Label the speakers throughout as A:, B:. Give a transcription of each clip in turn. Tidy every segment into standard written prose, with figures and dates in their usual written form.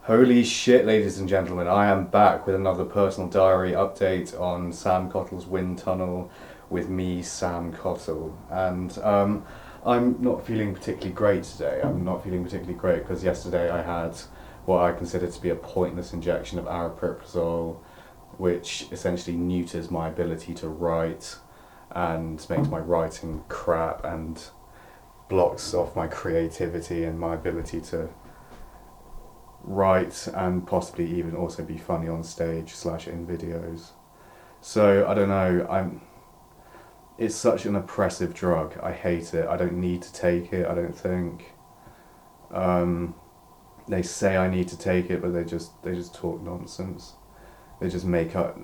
A: Holy shit, ladies and gentlemen, I am back with another personal diary update on Sam Cottle's Wind Tunnel with me, Sam Cottle. And I'm not feeling particularly great today. I'm not feeling particularly great because yesterday I had what I consider to be a pointless injection of aripiprazole, which essentially neuters my ability to write and makes my writing crap and blocks off my creativity and my ability to write and possibly even also be funny on stage / in videos. So I don't know, it's such an oppressive drug. I hate it. I don't need to take it, I don't think. They say I need to take it, but they just talk nonsense. They just make up.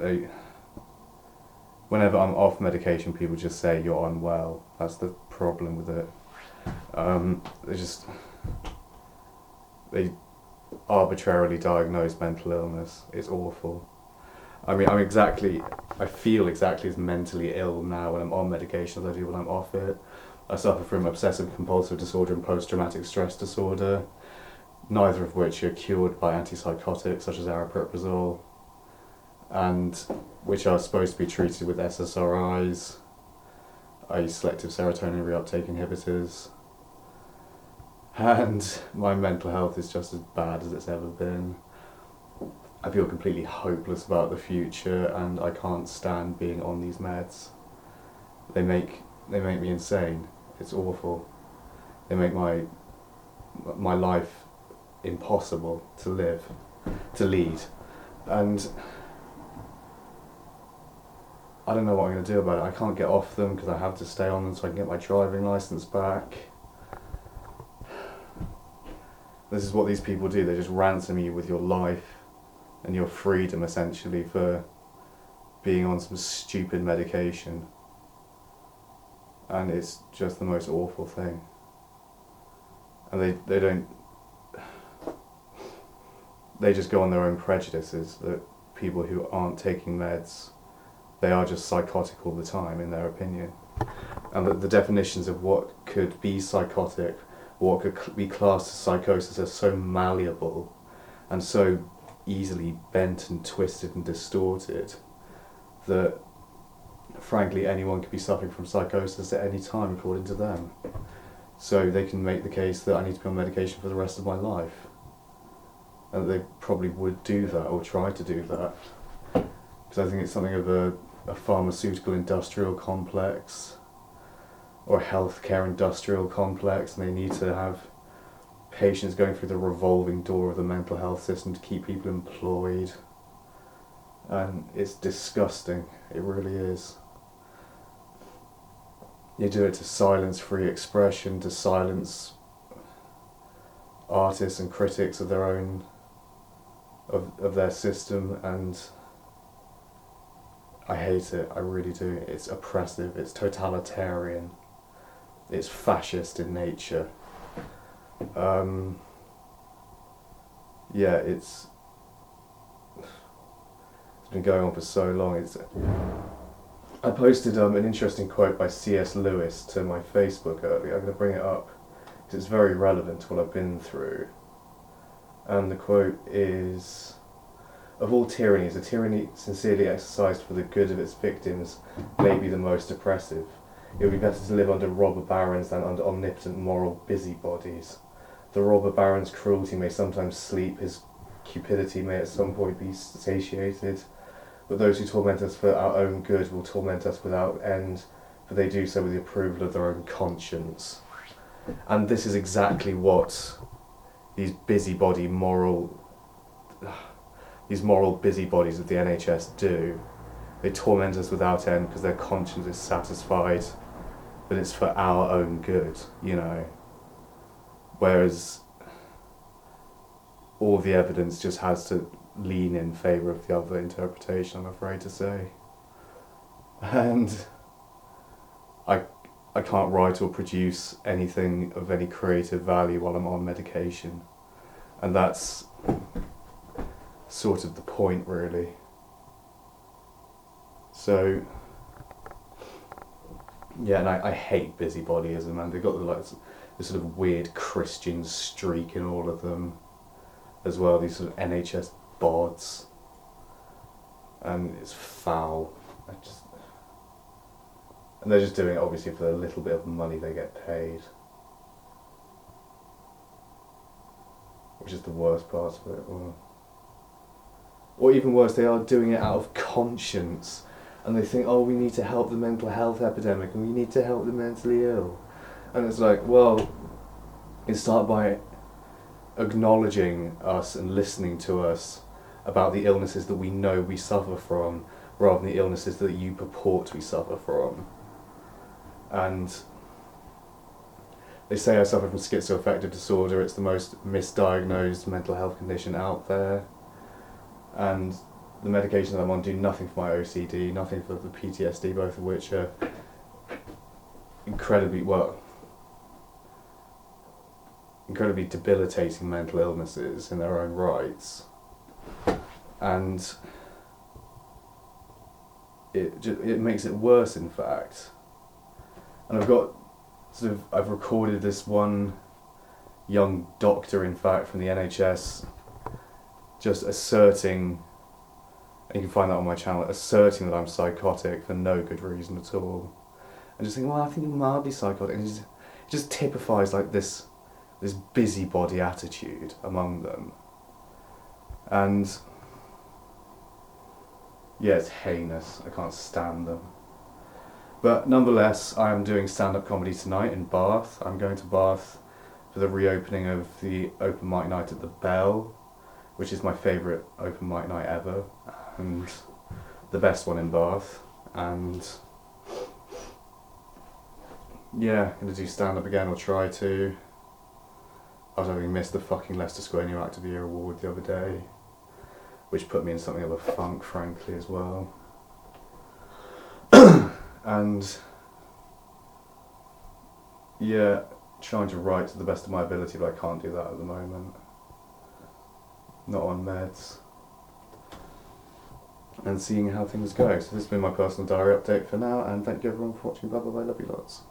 A: Whenever I'm off medication, people just say you're unwell. That's the problem with it. They arbitrarily diagnose mental illness. It's awful. I mean, I feel exactly as mentally ill now when I'm on medication as I do when I'm off it. I suffer from obsessive compulsive disorder and post-traumatic stress disorder, neither of which are cured by antipsychotics such as aripiprazole, and which are supposed to be treated with SSRIs, i.e. selective serotonin reuptake inhibitors. And my mental health is just as bad as it's ever been. I feel completely hopeless about the future, and I can't stand being on these meds. They make me insane. It's awful. They make my life impossible to lead. And I don't know what I'm going to do about it. I can't get off them because I have to stay on them so I can get my driving license back. This is what these people do. They just ransom you with your life and your freedom, essentially, for being on some stupid medication. And it's just the most awful thing. And they just go on their own prejudices that people who aren't taking meds, they are just psychotic all the time, in their opinion. And the definitions of what could be psychotic, what could be classed as psychosis, are so malleable and so easily bent and twisted and distorted that frankly anyone could be suffering from psychosis at any time according to them. So they can make the case that I need to be on medication for the rest of my life, and they probably would do that or try to do that, because I think it's something of a pharmaceutical industrial complex or a healthcare industrial complex, and they need to have patients going through the revolving door of the mental health system to keep people employed. And it's disgusting, it really is. You do it to silence free expression, to silence artists and critics of their own, of their system, and I hate it, I really do. It's oppressive, it's totalitarian, it's fascist in nature. It's been going on for so long. I posted an interesting quote by C.S. Lewis to my Facebook earlier. I'm going to bring it up because it's very relevant to what I've been through. And the quote is, "Of all tyrannies, a tyranny sincerely exercised for the good of its victims may be the most oppressive. It would be better to live under robber barons than under omnipotent moral busybodies. The robber baron's cruelty may sometimes sleep, his cupidity may at some point be satiated, but those who torment us for our own good will torment us without end, for they do so with the approval of their own conscience." And this is exactly what these moral busybodies of the NHS do. They torment us without end because their conscience is satisfied that it's for our own good, you know. Whereas all the evidence just has to lean in favour of the other interpretation, I'm afraid to say. And I can't write or produce anything of any creative value while I'm on medication. And that's sort of the point, really. So, yeah, and I hate busybodyism, and they've got this sort of weird Christian streak in all of them. as well, these sort of NHS bods, and it's foul. And they're just doing it obviously for the little bit of money they get paid, which is the worst part of it. Or even worse, they are doing it out of conscience, and they think, oh, we need to help the mental health epidemic, and we need to help the mentally ill. And it's like, well, you start by acknowledging us and listening to us about the illnesses that we know we suffer from, rather than the illnesses that you purport we suffer from. And they say I suffer from schizoaffective disorder. It's the most misdiagnosed mental health condition out there. And the medications I'm on do nothing for my OCD, nothing for the PTSD, both of which are incredibly debilitating mental illnesses in their own rights. And it makes it worse, in fact. And I've recorded this one young doctor, in fact, from the NHS, just asserting, and you can find that on my channel, asserting that I'm psychotic for no good reason at all. And just thinking, well, I think you might be psychotic. And it just typifies like this busybody attitude among them. And yeah, it's heinous. I can't stand them. But nonetheless, I am doing stand-up comedy tonight in Bath. I'm going to Bath for the reopening of the open mic night at the Bell, which is my favourite open mic night ever, and the best one in Bath. And yeah, I'm going to do stand-up again, or try to. I was having missed the fucking Leicester Square New Act of the Year award the other day, which put me in something of a funk, frankly, as well. And yeah, trying to write to the best of my ability, but I can't do that at the moment. Not on meds. And seeing how things go. So this has been my personal diary update for now, and thank you everyone for watching. Bye bye bye, love you lots.